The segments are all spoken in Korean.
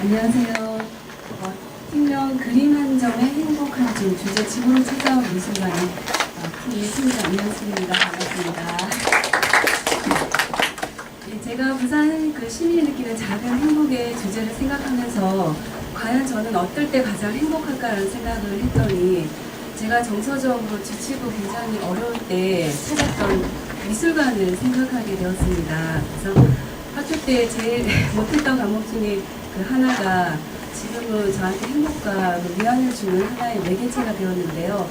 안녕하세요. 팀명 그림 한 점에 행복한 줄 주제 집으로 찾아온 미술관의 팀의 팀장 이현숙입니다. 반갑습니다. 제가 부산 그 시민이 느끼는 작은 행복의 주제를 생각하면서 과연 저는 어떨 때 가장 행복할까라는 생각을 했더니 제가 정서적으로 지치고 굉장히 어려울 때 찾았던 미술관을 생각하게 되었습니다. 그래서 학교 때 제일 못했던 과목 중에 그 하나가 지금은 저한테 행복과 위안을 주는 하나의 매개체가 되었는데요.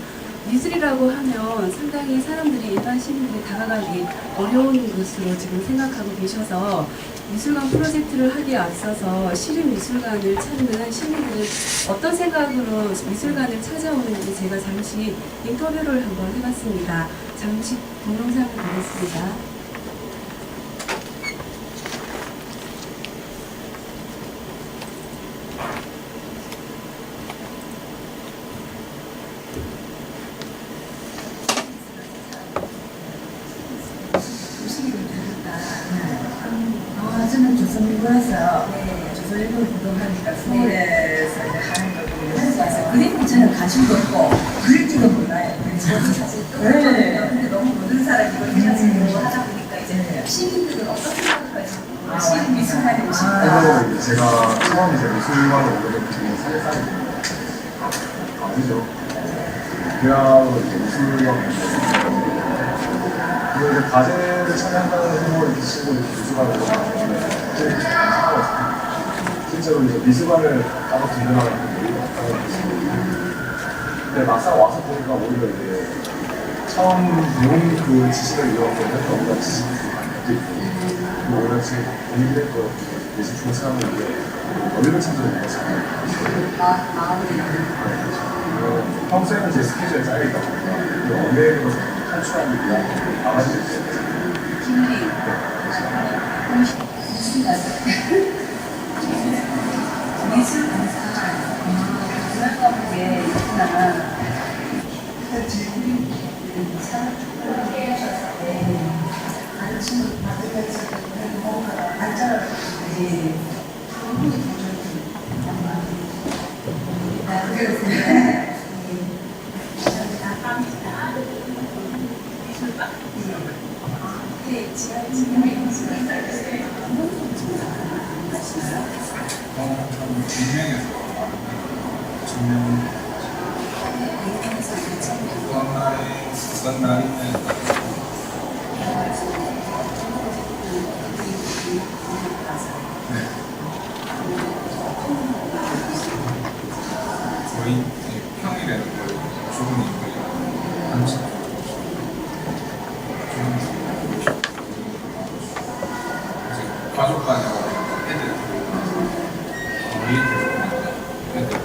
미술이라고 하면 상당히 사람들이, 일반 시민들이 다가가기 어려운 것으로 지금 생각하고 계셔서 미술관 프로젝트를 하기에 앞서서 시립 미술관을 찾는 시민들은 어떤 생각으로 미술관을 찾아오는지 제가 잠시 인터뷰를 한번 해봤습니다. 잠시 동영상을 보겠습니다. 저는 조선일보에서 조선일보 구독하니까 서울에서 이제 하는 거고 그래서 그림이 저는 관심도 없고 그릴지도 몰라요. 저도 사실 또 근데 너무 모든 사람이 이걸 해가지고 하다 보니까 이제 시민들은 어떤 생각을 가지고 시민 미술관에 오신다. 그래서 제가 처음 이제 미술관을 오게 된 게 3살이거든요. 아니죠. 대학으로 이제 미술관을 그리고 이제 과제를 참여한다는 생각을 이렇게 치고 이렇게 미술관을 오게 실제로 이제 미술관을 따로 등록하는 근데 막상 와서 보니까 오히려 이제 처음 배운 그 지식을 이어가면 너무나 지식이 많이 있고 그리고 오히려 지금 공부를 했고 예술 좋은 사람은 이제 여유를 찾는 거잖아요. 평소에는 제 스케줄에 짜여있다 보니까 언제는 것을 탈출하기 위한 방안이 있어요. 미술 강사 그런 거에 있구나. 거의 평일에는 거의 죽은 인물이 한치 가족 간에 애들 거의 애들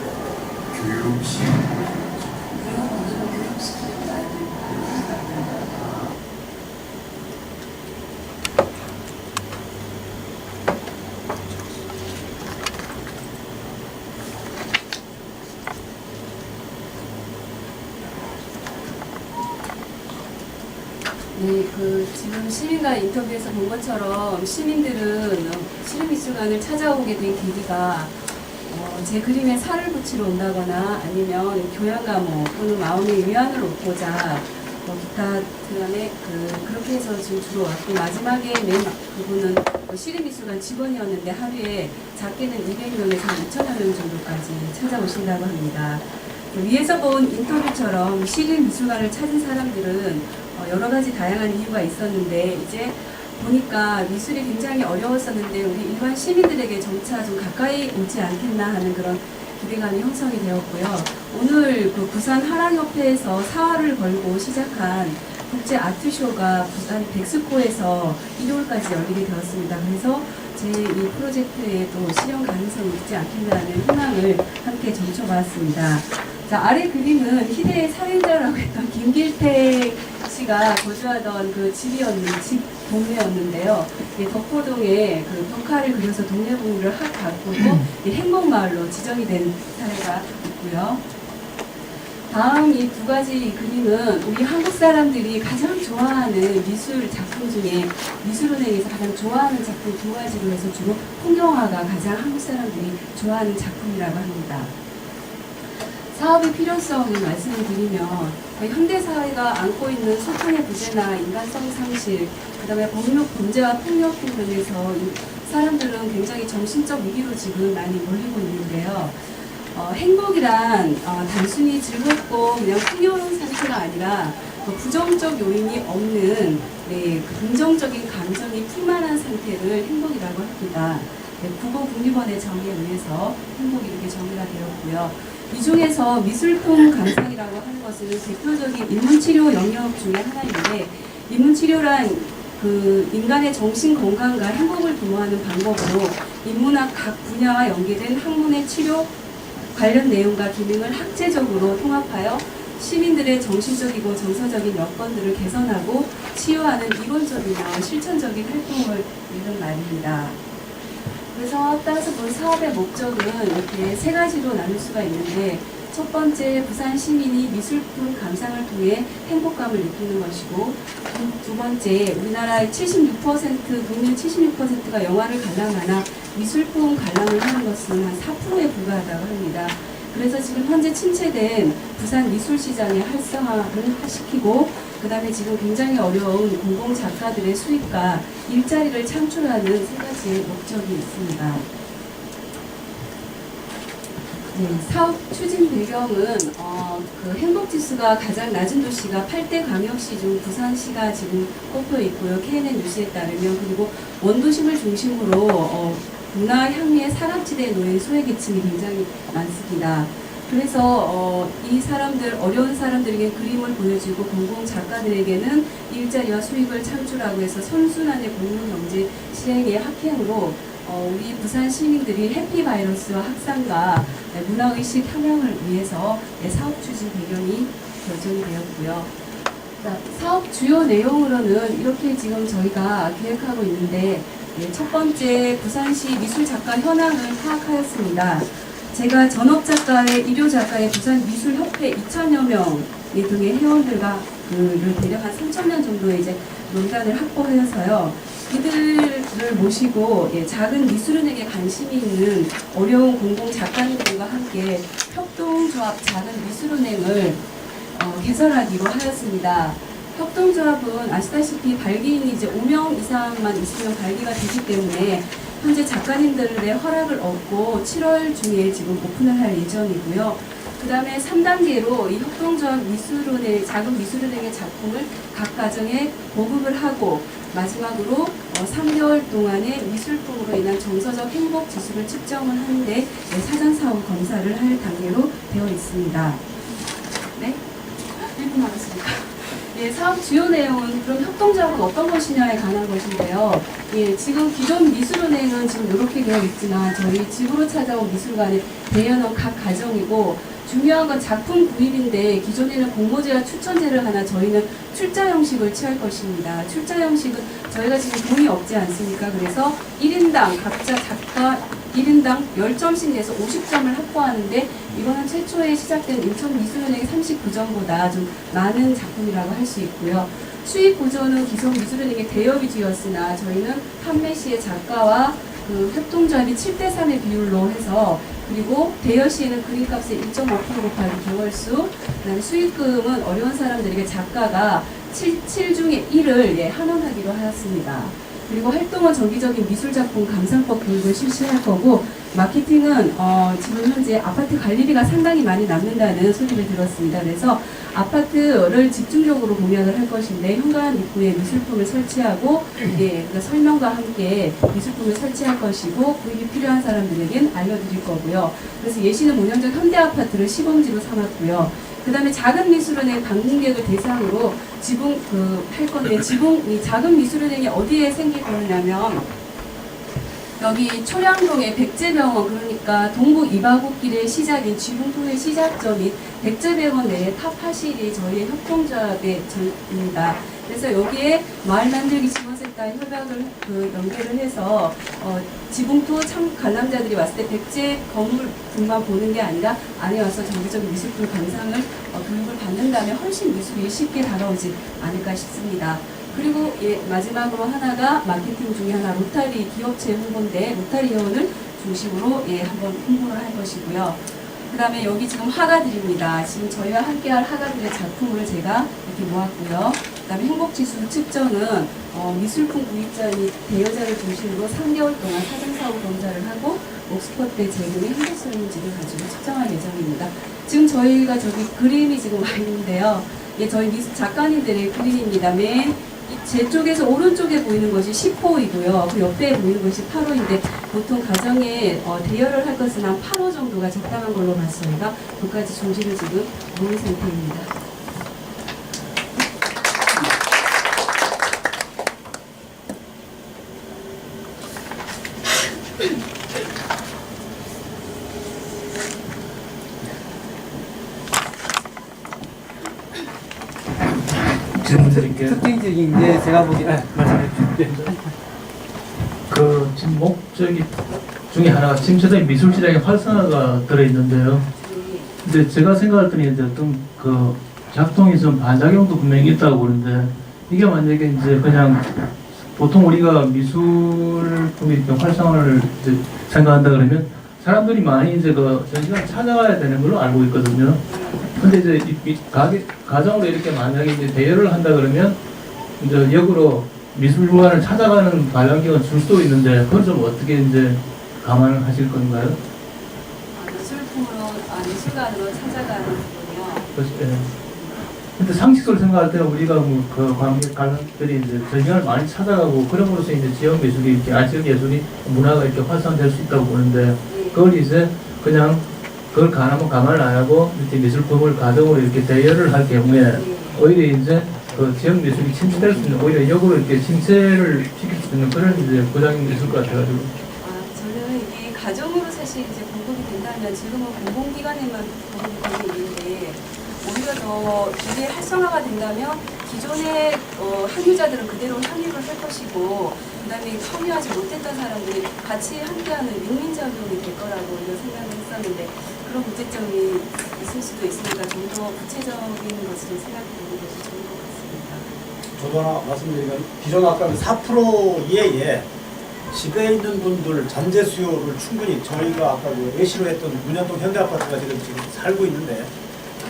교육 시험 네, 지금 시민과 인터뷰에서 본 것처럼 시민들은 시립미술관을 찾아오게 된 계기가 제 그림에 살을 붙이러 온다거나 아니면 교양 과목 또는 마음의 위안을 얻고자 기타 등간에 그렇게 해서 지금 주로 왔고 마지막에 맨 부분은 시립미술관 직원이었는데 하루에 작게는 200명에서 2,000여 명 정도까지 찾아오신다고 합니다. 위에서 본 인터뷰처럼 시립미술관을 찾은 사람들은 여러 가지 다양한 이유가 있었는데 이제 보니까 미술이 굉장히 어려웠었는데 우리 일반 시민들에게 점차 좀 가까이 오지 않겠나 하는 그런 기대감이 형성이 되었고요. 오늘 부산 하랑협회에서 사활을 걸고 시작한 국제 아트쇼가 부산 백스코에서 일요일까지 열리게 되었습니다. 그래서 제 이 프로젝트에도 실현 가능성이 있지 않겠나는 희망을 함께 점쳐봤습니다. 자, 아래 그림은 희대의 살인자라고 했던 김길택 씨가 거주하던 그 집 동네였는데요. 덕포동에 벽화를 그려서 동네 분위기를 확 바꾸고 행복마을로 지정이 된 사례가 있고요. 다음 이 두 가지 그림은 우리 한국 사람들이 가장 좋아하는 미술 작품 중에 미술은행에서 가장 좋아하는 작품 두 가지로 해서 주로 풍경화가 가장 한국 사람들이 좋아하는 작품이라고 합니다. 사업의 필요성을 말씀을 드리면 현대사회가 안고 있는 소통의 부재나 인간성 상실, 그 다음에 범죄와 폭력 등등에서 사람들은 굉장히 정신적 위기로 지금 많이 몰리고 있는데요. 행복이란 단순히 즐겁고 그냥 풍요로운 상태가 아니라 부정적 요인이 없는 긍정적인 감정이 풍만한 상태를 행복이라고 합니다. 국어국립원의 정의에 의해서 행복이 이렇게 정의가 되었고요. 이 중에서 미술품 감상이라고 하는 것은 대표적인 인문치료 영역 중에 하나인데, 인문치료란 그 인간의 정신 건강과 행복을 도모하는 방법으로 인문학 각 분야와 연계된 학문의 치료 관련 내용과 기능을 학제적으로 통합하여 시민들의 정신적이고 정서적인 여건들을 개선하고 치유하는 이론적이나 실천적인 활동을 이룬 말입니다. 그래서 따라서 본 사업의 목적은 이렇게 세 가지로 나눌 수가 있는데, 첫 번째, 부산 시민이 미술품 감상을 통해 행복감을 느끼는 것이고, 두 번째, 우리나라의 76%, 국민 76%가 영화를 관람하나 미술품 관람을 하는 것은 한 4%에 불과하다고 합니다. 그래서 지금 현재 침체된 부산 미술시장의 활성화를 시키고, 그 다음에 지금 굉장히 어려운 공공작가들의 수입과 일자리를 창출하는 세 가지의 목적이 있습니다. 네, 사업 추진 배경은 그 행복지수가 가장 낮은 도시가 8대 광역시 중 부산시가 지금 꼽혀 있고요. KNN 뉴스에 따르면, 그리고 원도심을 중심으로 문화 향미의 사각지대에 놓인 소외계층이 굉장히 많습니다. 그래서 이 사람들, 어려운 사람들에게 그림을 보여주고 공공작가들에게는 일자리와 수익을 창출하고 해서 선순환의 공동경제 실행의 학행으로 우리 부산 시민들이 해피바이러스와 확산과 문화의식 향양을 위해서 사업 추진 배경이 결정이 되었고요. 사업 주요 내용으로는 이렇게 지금 저희가 계획하고 있는데, 첫 번째, 부산시 미술작가 현황을 파악하였습니다. 제가 전업작가의, 일요작가의 부산미술협회 2,000여 명 등의 회원들과 대략 한 3,000명 정도의 이제 명단을 확보하여서요. 이들을 모시고 작은 미술은행에 관심이 있는 어려운 공공작가님들과 함께 협동조합 작은 미술은행을 개설하기로 하였습니다. 협동조합은 아시다시피 발기인이 이제 5명 이상만 있으면 발기가 되기 때문에 현재 작가님들의 허락을 얻고 7월 중에 지금 오픈을 할 예정이고요. 그 다음에 3단계로 이 협동조합 미술은행, 작은 미술은행의 작품을 각 가정에 보급을 하고, 마지막으로 3개월 동안의 미술품으로 인한 정서적 행복 지수를 측정을 하는데 사전사후 검사를 할 단계로 되어 있습니다. 네? 1분 남았습니다. 예, 사업 주요 내용은 그럼 협동조합은 어떤 것이냐에 관한 것인데요. 예, 지금 기존 미술은행은 지금 이렇게 되어 있지만 저희 집으로 찾아온 미술관의 대여는 각 가정이고, 중요한 건 작품 구입인데 기존에는 공모제와 추천제를 하나 저희는 출자 형식을 취할 것입니다. 출자 형식은 저희가 지금 돈이 없지 않습니까? 그래서 1인당 각자 작가 1인당 10점씩 내서 50점을 확보하는데, 이거는 최초에 시작된 인천미술은행의 39점보다 좀 많은 작품이라고 할 수 있고요. 수익 구조는 기존 미술은행의 대여 위주였으나 저희는 판매 시에 작가와 그 협동조합이 7대3의 비율로 해서, 그리고 대여 시에는 그림값의 1.5% 곱하기 개월수, 그다음에 수익금은 어려운 사람들에게 작가가 7 중에 1을 환원하기로 하였습니다. 그리고 활동은 정기적인 미술작품 감상법 교육을 실시할 거고, 마케팅은 지금 현재 아파트 관리비가 상당히 많이 남는다는 소리를 들었습니다. 그래서 아파트를 집중적으로 공약을 할 것인데, 현관 입구에 미술품을 설치하고 그러니까 설명과 함께 미술품을 설치할 것이고, 구입이 필요한 사람들에겐 알려드릴 거고요. 그래서 예시는 5년 전 현대아파트를 시범지로 삼았고요. 그 다음에 작은 미술은행 방문객을 대상으로 할 건데, 이 작은 미술은행이 어디에 생길 거냐면, 여기 초량동의 백제병원, 그러니까 동북 이바구길의 시작인 지붕토의 시작점인 백제병원 내에 탑8실이 저희의 협동조합의 입니다. 그래서 여기에 마을 만들기 지원센터 협약을 연계를 해서 지붕토 참 관람자들이 왔을 때 백제 건물만 보는 게 아니라 안에 와서 정기적인 미술품 감상을 교육을 받는다면 훨씬 미술이 쉽게 다가오지 않을까 싶습니다. 그리고 마지막으로 하나가 마케팅 중에 하나 로타리 기업체 홍보인데 로타리 회원을 중심으로 한번 홍보를 할 것이고요. 그 다음에 여기 지금 화가들입니다. 지금 저희와 함께할 화가들의 작품을 제가 이렇게 모았고요. 그 다음에 행복지수 측정은 미술품 구입자인 대여자를 중심으로 3개월 동안 사전사후 검사를 하고 옥스퍼드대 제공의 행복성인지를 가지고 측정할 예정입니다. 지금 저희가 저기 그림이 지금 와 있는데요. 저희 작가님들의 그림입니다. 맨 제 쪽에서 오른쪽에 보이는 것이 10호이고요. 그 옆에 보이는 것이 8호인데 보통 가정에 대여를 할 것은 한 8호 정도가 적당한 걸로 봤습니다. 그까지 중지를 지금 놓은 상태입니다. 질문 드릴게요. 특징적인 게 제가 보기에 말씀해 주십시오. 그 지금 목적이 중에 하나가 침체된 미술 시장의 활성화가 들어있는데요. 근데 제가 생각할 때는 이제 어떤 그 작동이 좀 반작용도 분명히 있다고 보는데 이게 만약에 이제 그냥 보통 우리가 미술품이 좀 활성화를 이제 생각한다 그러면 사람들이 많이 이제 그 전시관 찾아가야 되는 걸로 알고 있거든요. 근데 이제 가정으로 이렇게 만약에 이제 대여를 한다 그러면 이제 역으로 미술관을 찾아가는 발령기가 줄 수도 있는데 그건 좀 어떻게 이제 감안을 하실 건가요? 미술관으로 찾아가는 부분이요. 예. 근데 상식적으로 생각할 때는 우리가 그 관객들이 이제 전시관을 많이 찾아가고 그럼으로써 이제 지역 미술이 이렇게 지역 예술이 문화가 이렇게 활성화될 수 있다고 보는데 그걸 이제 그냥 그걸 감안을 안 하고 이렇게 미술품을 가정으로 이렇게 대여를 할 경우에 오히려 이제 그 지역 미술이 침체될 수 있는 오히려 역으로 이렇게 침체를 시킬 수 있는 그런 이제 부작용이 있을 것 같아가지고. 저는 이게 가정으로 사실 이제 공급이 된다면 지금은 공공기관에만 공급이 되고 있는데 오히려 더 이게 활성화가 된다면 기존의 항유자들은 그대로 항유를 할 것이고 그다음에 참여하지 못했던 사람들이 같이 함께하는 윈윈작용이 될 거라고 이런 생각을 했었는데 그런 문제점이 있을 수도 있으니까 좀 더 구체적인 것을 생각해 보는 것이 좋을 것 같습니다. 저도 하나 말씀드리면 기존 아까 4% 이하의 집에 있는 분들 전재 수요를 충분히 저희가 아까 예시로 했던 문현동 현대아파트가 지금 살고 있는데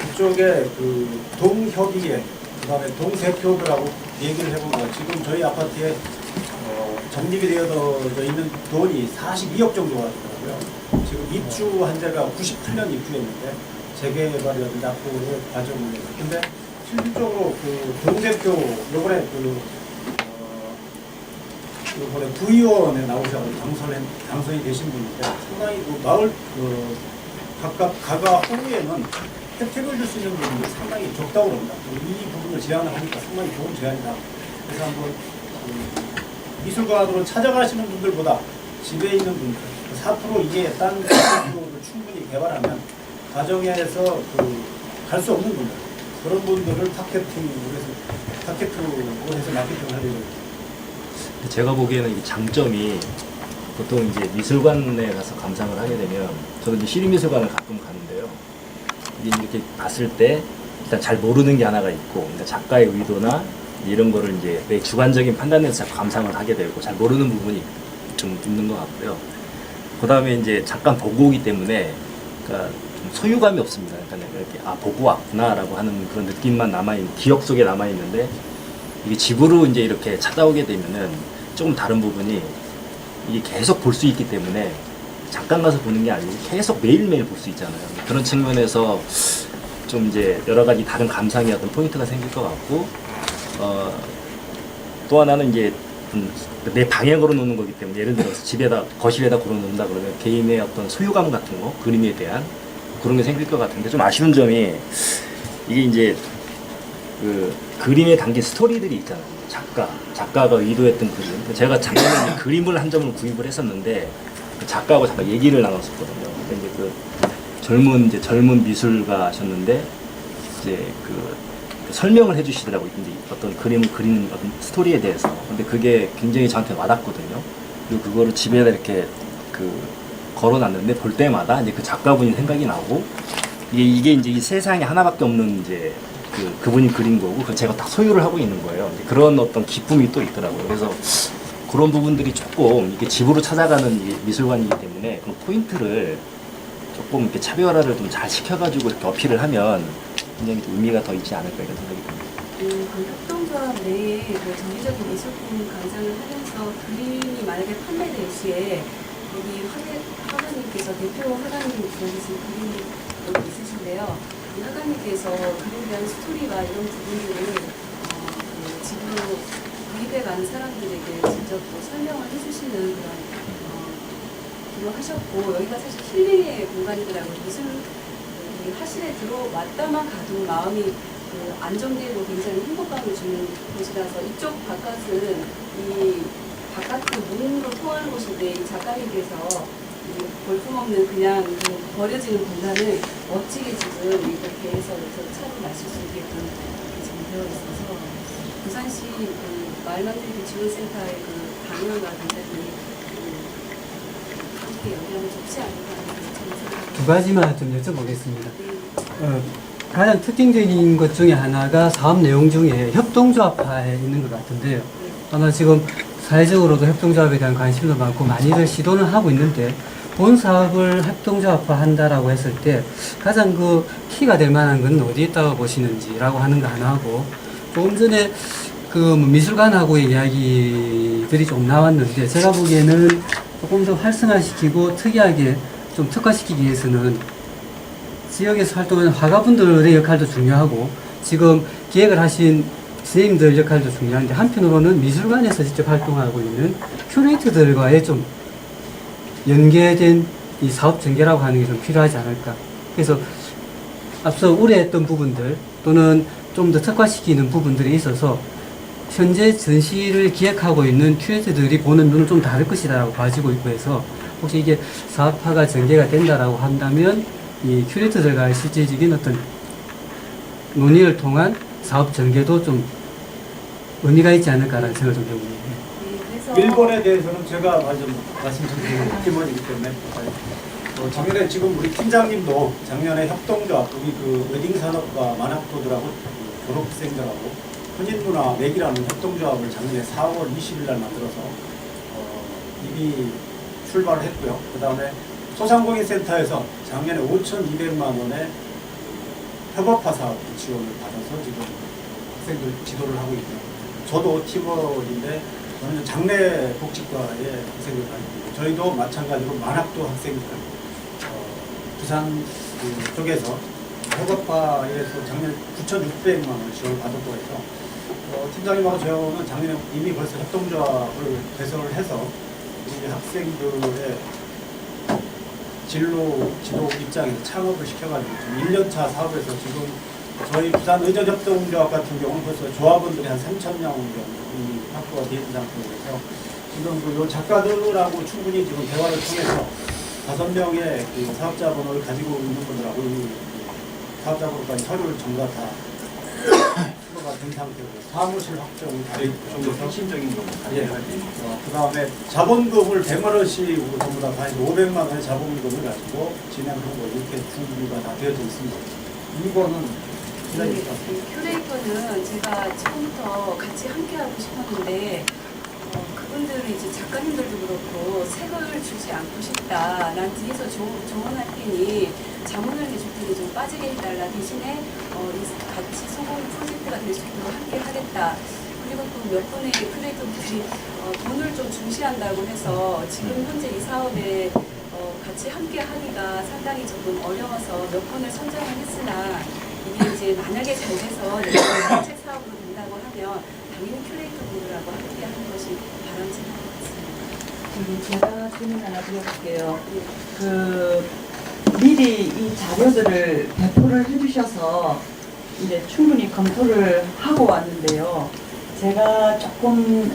그쪽에 그 동협의회 그다음에 동대표들하고 얘기를 해보면 지금 저희 아파트에 적립이 되어져 있는 돈이 42억 정도가 되더라고요. 지금 입주 한자가 98년 입주했는데 재개발이라든지 앞으로의 과정을 근데 실질적으로 그 동대표 요번에 이번에 부의원에 나오셔서 당선이 되신 분인데 상당히 그 마을 각각 가가 후에는 혜택을 줄 수 있는 부분이 상당히 적다고 합니다. 이 부분을 제안을 하니까 상당히 좋은 제안이다. 그래서 한번 미술관으로 찾아가시는 분들보다 집에 있는 분들 4% 이하의 딴 미술관을 충분히 개발하면 가정에서 갈 수 없는 분들 그런 분들을 타겟팅으로 해서 마케팅을 하려고 제가 보기에는 이 장점이 보통 이제 미술관에 가서 감상을 하게 되면 저도 이제 시립미술관을 가끔 가는데요. 이게 이렇게 봤을 때 일단 잘 모르는 게 하나가 있고 그러니까 작가의 의도나 이런 거를 이제 내 주관적인 판단에서 자꾸 감상을 하게 되고 잘 모르는 부분이 좀 있는 것 같고요. 그 다음에 이제 잠깐 보고 오기 때문에 그러니까 좀 소유감이 없습니다. 그러니까 이렇게 보고 왔구나라고 하는 그런 느낌만 남아있는 기억 속에 남아있는데 이게 집으로 이제 이렇게 찾아오게 되면은 조금 다른 부분이 이게 계속 볼 수 있기 때문에 잠깐 가서 보는 게 아니고 계속 매일매일 볼 수 있잖아요. 그런 측면에서 좀 이제 여러 가지 다른 감상의 어떤 포인트가 생길 것 같고 또 하나는 이제 내 방에 걸어놓는 거기 때문에 예를 들어서 집에다 거실에다 걸어놓는다 그러면 개인의 어떤 소유감 같은 거 그림에 대한 그런 게 생길 것 같은데 좀 아쉬운 점이 이게 이제 그 그림에 담긴 스토리들이 있잖아요. 작가가 의도했던 그림. 제가 작년에 그림을 한 점을 구입을 했었는데 그 작가하고 잠깐 얘기를 나눴었거든요. 이제 그 젊은 미술가셨는데 이제 그 설명을 해주시더라고요. 이제 어떤 그림을 그리는 어떤 스토리에 대해서. 근데 그게 굉장히 저한테 와닿거든요. 그리고 그거를 집에다 이렇게 걸어놨는데 볼 때마다 이제 그 작가분이 생각이 나고 이게 이제 이 세상에 하나밖에 없는 이제 그분이 그린 거고 그 제가 딱 소유를 하고 있는 거예요. 이제 그런 어떤 기쁨이 또 있더라고요. 그래서 그런 부분들이 조금 이렇게 집으로 찾아가는 이 미술관이기 때문에 그런 포인트를 조금 이렇게 차별화를 좀 잘 시켜가지고 이렇게 어필을 하면 굉장히 좀 의미가 더 있지 않을까 이런 생각이 듭니다. 그 협동조합 내에 그 정기적인 미술품 강좌를 하면서 그림이 만약에 판매될 시에 여기 화가님께서 대표 화가님 보여주신 그림이 여기 있으신데요. 이 화가님께서 그림에 대한 스토리와 이런 부분들을 그 집으로 구입해가는 사람들에게 직접 또 설명을 해주시는 그런 기도 하셨고 여기가 사실 힐링의 공간이더라고요. 미술 화실에 들어왔다만 가도 마음이 안정되고 굉장히 행복감을 주는 곳이라서 이쪽 바깥은 이 바깥의 문으로 통하는 곳인데 이 작가님께서 볼품없는 그냥 버려지는 공간을 멋지게 지금 이렇게 해서 차를 마실 수 있게끔 이렇게 지금 되어 있어서 부산시 말만들기 지원센터의 방향과 굉장히 함께 영향을 줬지 않을까 하는 생각입니다. 두 가지만 좀 여쭤보겠습니다. 가장 특징적인 것 중에 하나가 사업 내용 중에 협동조합화에 있는 것 같은데요. 아마 지금 사회적으로도 협동조합에 대한 관심도 많고 많이들 시도는 하고 있는데 본 사업을 협동조합화 한다라고 했을 때 가장 그 키가 될 만한 건 어디에 있다고 보시는지라고 하는 거 하나 하고 조금 전에 그 미술관하고의 이야기들이 좀 나왔는데 제가 보기에는 조금 더 활성화시키고 특이하게 좀 특화시키기 위해서는 지역에서 활동하는 화가분들의 역할도 중요하고 지금 기획을 하신 선생님들 역할도 중요한데 한편으로는 미술관에서 직접 활동하고 있는 큐레이터들과의 좀 연계된 이 사업 전개라고 하는 게 좀 필요하지 않을까. 그래서 앞서 우려했던 부분들 또는 좀 더 특화시키는 부분들이 있어서 현재 전시를 기획하고 있는 큐레이터들이 보는 눈은 좀 다를 것이다라고 봐지고 있고 해서 혹시 이게 사업화가 전개가 된다라고 한다면 이 큐레이터들과의 실질적인 어떤 논의를 통한 사업 전개도 좀 의미가 있지 않을까라는 생각을 좀 해봅니다. 일본에 대해서는 제가 말씀드린 팀원이기 때문에 작년에 지금 우리 팀장님도 작년에 협동조합 우리 그 웨딩산업과 만학도들하고 졸업생들하고 혼인문화 맥이라는 협동조합을 작년에 4월 20일 날 만들어서 이미 출발을 했고요. 그 다음에 소상공인센터에서 작년에 5,200만 원의 협업화 사업 지원을 받아서 지금 학생들 지도를 하고 있고요. 저도 팀원인데 저는 장례 복지과에 학생을 다니고 저희도 마찬가지로 만학도 학생들 부산 쪽에서 협업화에서 작년에 9,600만 원 지원을 받았고 해서 팀장님하고 저는 작년에 이미 벌써 협동조합을 개설을 해서 우리 학생들의 지도 입장에서 창업을 시켜가지고 지금 1년차 사업에서 지금 저희 부산 의전협동조합 같은 경우는 벌써 조합원들이 한 3,000명 정도 이미 확보가 되어 있는 상태에서 지금 그 작가들하고 충분히 지금 대화를 통해서 5명의 그 사업자번호를 가지고 있는 분들하고 이 사업자번호까지 서류를 전부 다 수거가 된 상태고 사무실 확정이 다 있고 핵심적인 거는 예. 그 다음에 자본금을 100만 원씩 전부 다 가지고 500만 원의 자본금을 가지고 진행하고 이렇게 준비가 다 되어져 있습니다. 이거는 큐레이터는 제가 처음부터 같이 함께 하고 싶었는데 그분들은 이제 작가님들도 그렇고 색을 주지 않고 싶다. 난 뒤에서 조언할 테니 자문을 해줄 테니 좀 빠지게 해달라. 대신에 같이 소공 프로젝트가 될 수 있도록 함께 하겠다. 그리고 또 몇 분의 큐레이터분들이 돈을 좀 중시한다고 해서 지금 현재 이 사업에 같이 함께 하기가 상당히 조금 어려워서 몇 분을 선정을 했으나 이게 이제 만약에 잘 돼서 정책 사업으로 된다고 하면 당연히 큐레이터 분들하고 함께 하는 것이 바람직한 것 같습니다. 제가 질문 하나 드려볼게요. 미리 이 자료들을 배포를 해주셔서 이제 충분히 검토를 하고 왔는데요. 제가 조금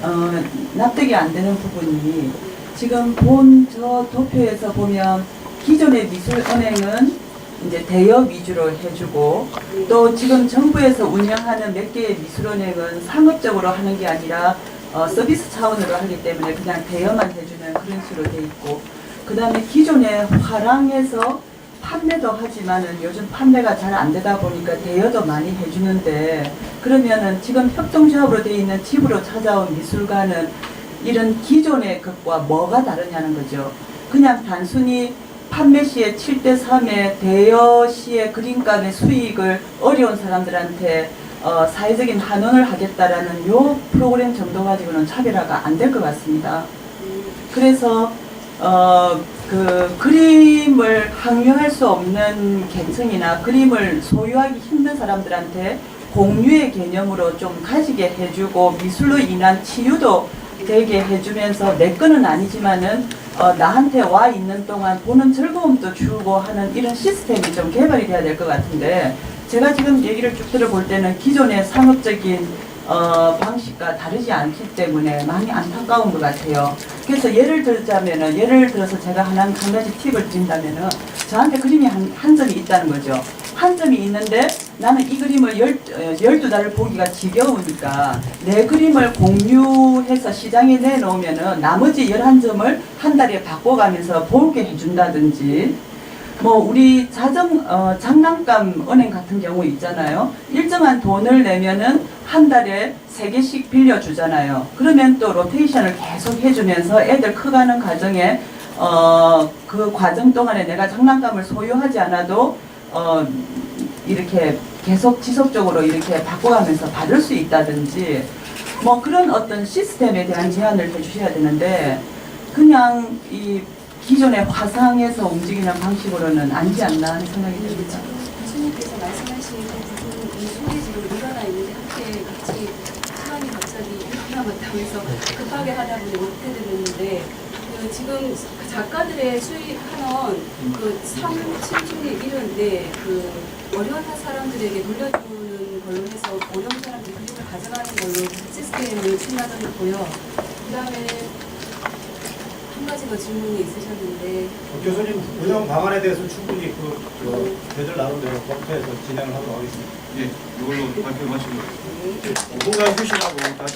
납득이 안 되는 부분이 지금 본 저 도표에서 보면 기존의 미술은행은 이제 대여 위주로 해주고 또 지금 정부에서 운영하는 몇 개의 미술은행은 상업적으로 하는 게 아니라 서비스 차원으로 하기 때문에 그냥 대여만 해주는 그런 식으로 돼 있고 그 다음에 기존에 화랑에서 판매도 하지만은 요즘 판매가 잘 안 되다 보니까 대여도 많이 해주는데 그러면은 지금 협동조합으로 돼 있는 집으로 찾아온 미술가는 이런 기존의 것과 뭐가 다르냐는 거죠. 그냥 단순히 판매 시에 7대3의 대여 시의 그림값의 수익을 어려운 사람들한테 사회적인 환원을 하겠다라는 요 프로그램 정도 가지고는 차별화가 안 될 것 같습니다. 그래서 그 그림을 항류할 수 없는 계층이나 그림을 소유하기 힘든 사람들한테 공유의 개념으로 좀 가지게 해주고 미술로 인한 치유도 되게 해주면서 내 거는 아니지만은 나한테 와 있는 동안 보는 즐거움도 주고 하는 이런 시스템이 좀 개발이 돼야 될 것 같은데 제가 지금 얘기를 쭉 들어볼 때는 기존의 상업적인 방식과 다르지 않기 때문에 많이 안타까운 것 같아요. 그래서 예를 들어서 제가 한 가지 팁을 드린다면은 저한테 그림이 한 점이 있다는 거죠. 한 점이 있는데 나는 이 그림을 12달을 보기가 지겨우니까 내 그림을 공유해서 시장에 내놓으면은 나머지 11점을 한 달에 바꿔가면서 보게 해준다든지 뭐 우리 장난감 은행 같은 경우 있잖아요. 일정한 돈을 내면은 한 달에 3개씩 빌려주잖아요. 그러면 또 로테이션을 계속 해주면서 애들 커가는 과정에 그 과정 동안에 내가 장난감을 소유하지 않아도 이렇게 계속 지속적으로 이렇게 바꿔가면서 받을 수 있다든지 뭐 그런 어떤 시스템에 대한 제안을 해주셔야 되는데 그냥 이 기존의 화상에서 움직이는 방식으로는 아니지 않나 하는 생각이 듭니다. 교수님께서 말씀하신 그 부분 이 소리 지금 일어나 있는데 함께 같이 시간이 갑자기 이렇게 남았다면서 급하게 하다 보니 못 해드렸는데 그 지금 작가들의 수익하는 그 3, 7중의 1인데 그 어려운 사람들에게 돌려주는 걸로 해서 어려운 사람들이 그림을 가져가는 걸로 시스템을 추진하더라고요. 그 다음에 한 가지 더 질문이 있으셨는데 교수님 운영 방안에 대해서 충분히 대들 나눈 대로 검토해서 진행을 하도록 하겠습니다. 예, 이걸로 발표 마치고 네. 5분간 휴식하고 다시